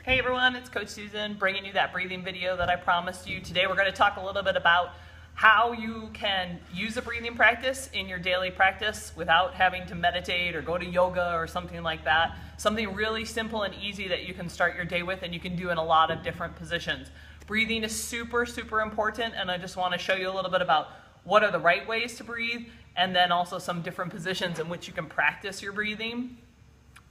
Hey everyone, it's Coach Susan bringing you that breathing video that I promised you. Today we're going to talk a little bit about how you can use a breathing practice in your daily practice without having to meditate or go to yoga or something like that. Something really simple and easy that you can start your day with and you can do in a lot of different positions. Breathing is super important, and I just want to show you a little bit about what are the right ways to breathe and then also some different positions in which you can practice your breathing.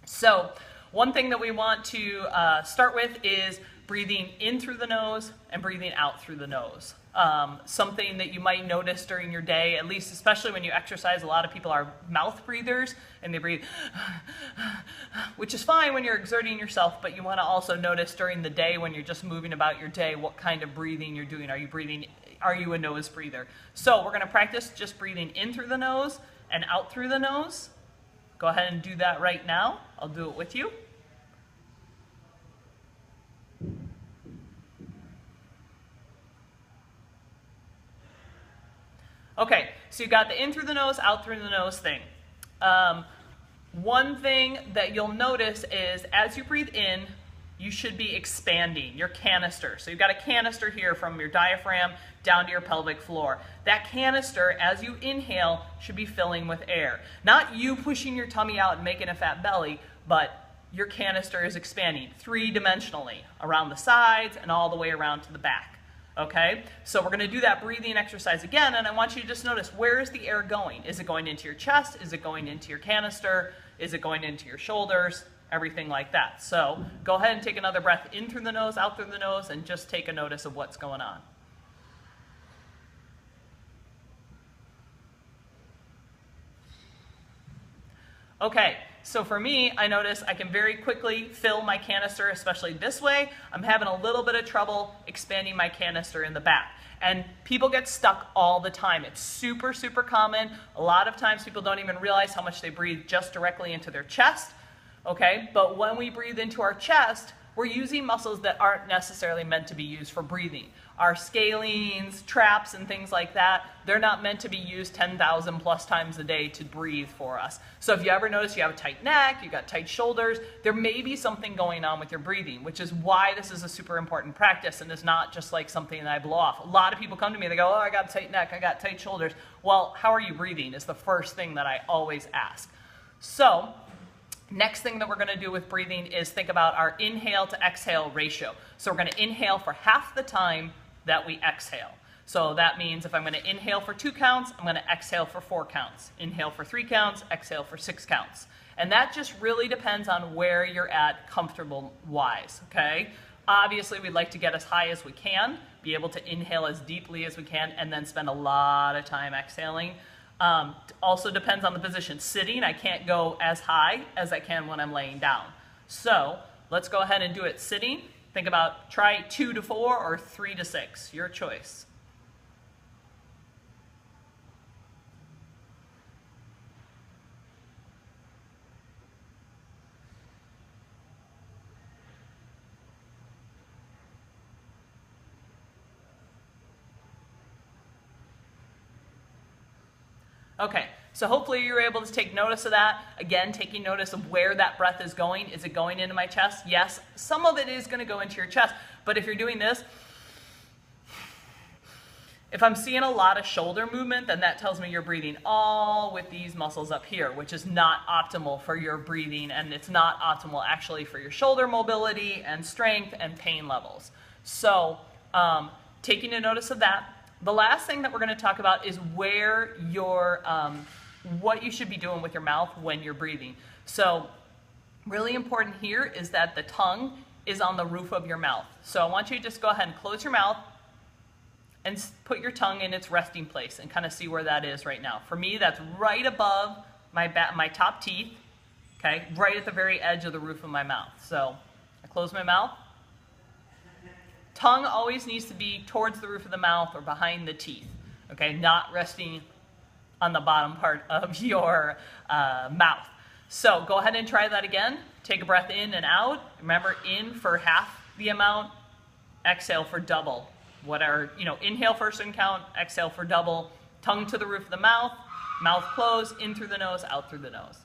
So one thing that we want to start with is breathing in through the nose and breathing out through the nose. Something that you might notice during your day, at least especially when you exercise, a lot of people are mouth breathers and they breathe, which is fine when you're exerting yourself, but you want to also notice during the day when you're just moving about your day what kind of breathing you're doing. Are you a nose breather? So we're going to practice just breathing in through the nose and out through the nose. Go ahead and do that right now. I'll do it with you. Okay, so you got the in through the nose, out through the nose thing. One thing that you'll notice is as you breathe in, you should be expanding your canister. So you've got a canister here from your diaphragm down to your pelvic floor. That canister, as you inhale, should be filling with air. Not you pushing your tummy out and making a fat belly, but your canister is expanding three-dimensionally around the sides and all the way around to the back. Okay, so we're going to do that breathing exercise again, and I want you to just notice, where is the air going? Is it going into your chest? Is it going into your canister? Is it going into your shoulders? Everything like that. So go ahead and take another breath in through the nose, out through the nose, and just take a notice of what's going on. Okay, so for me, I notice I can very quickly fill my canister, especially this way. I'm having a little bit of trouble expanding my canister in the back. And people get stuck all the time. It's super common. A lot of times people don't even realize how much they breathe just directly into their chest. Okay, but when we breathe into our chest, we're using muscles that aren't necessarily meant to be used for breathing. Our scalenes, traps, and things like that, they're not meant to be used 10,000 plus times a day to breathe for us. So if you ever notice you have a tight neck, you've got tight shoulders, there may be something going on with your breathing, which is why this is a super important practice and is not just like something that I blow off. A lot of people come to me, they go, oh, I got a tight neck, I got tight shoulders. Well, how are you breathing is the first thing that I always ask. So next thing that we're going to do with breathing is think about our inhale to exhale ratio. So we're going to inhale for half the time that we exhale. So that means if I'm going to inhale for 2 counts, I'm going to exhale for 4 counts. Inhale for 3 counts, exhale for 6 counts. And that just really depends on where you're at comfortable-wise, okay? Obviously, we'd like to get as high as we can, be able to inhale as deeply as we can, and then spend a lot of time exhaling. Also depends on the position. Sitting, I can't go as high as I can when I'm laying down. So let's go ahead and do it sitting. Think about, try 2 to 4 or 3 to 6, your choice. Okay, so hopefully you're able to take notice of that. Again, taking notice of where that breath is going. Is it going into my chest? Yes, some of it is going to go into your chest, but if you're doing this, if I'm seeing a lot of shoulder movement, then that tells me you're breathing all with these muscles up here, which is not optimal for your breathing, and it's not optimal actually for your shoulder mobility and strength and pain levels. So taking a notice of that. The last thing that we're going to talk about is where your, what you should be doing with your mouth when you're breathing. So really important here is that the tongue is on the roof of your mouth. So I want you to just go ahead and close your mouth and put your tongue in its resting place and kind of see where that is right now. For me, that's right above my top teeth, okay, right at the very edge of the roof of my mouth. So I close my mouth. Tongue always needs to be towards the roof of the mouth or behind the teeth, okay, not resting on the bottom part of your mouth. So go ahead and try that again. Take a breath in and out. Remember, in for half the amount, exhale for double. Whatever, inhale for a certain count, exhale for double. Tongue to the roof of the mouth, mouth closed, in through the nose, out through the nose.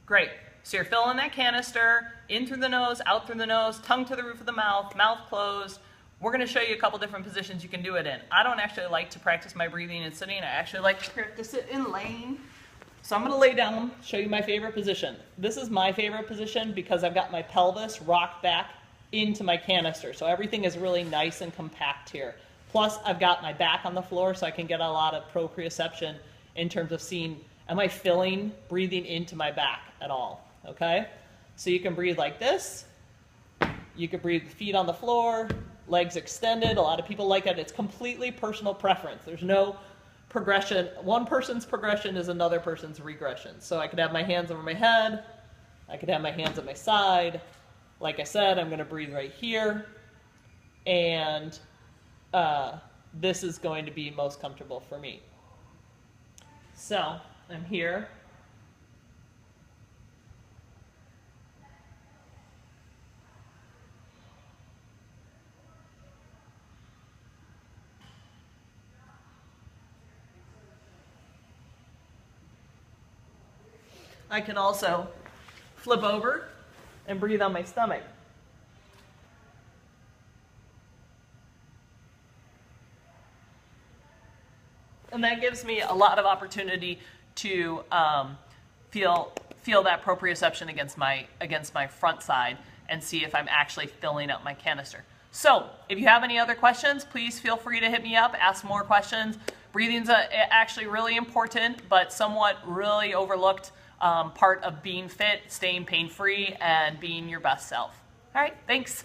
Great. So you're filling that canister in through the nose, out through the nose, tongue to the roof of the mouth closed. We're going to show you a couple different positions you can do it in. I don't actually like to practice my breathing in sitting. I actually like to practice it in laying. So I'm going to lay down, show you my favorite position. This is my favorite position because I've got my pelvis rocked back into my canister. So everything is really nice and compact here. Plus, I've got my back on the floor so I can get a lot of proprioception in terms of seeing, am I breathing into my back at all, okay? So you can breathe like this. You can breathe feet on the floor, legs extended. A lot of people like it. It's completely personal preference. There's no progression. One person's progression is another person's regression. So I could have my hands over my head. I could have my hands at my side. Like I said, I'm going to breathe right here. And this is going to be most comfortable for me. So I'm here. I can also flip over and breathe on my stomach. And that gives me a lot of opportunity to feel that proprioception against my front side and see if I'm actually filling up my canister. So if you have any other questions, please feel free to hit me up, ask more questions. Breathing's actually really important, but somewhat really overlooked part of being fit, staying pain-free, and being your best self. All right, thanks.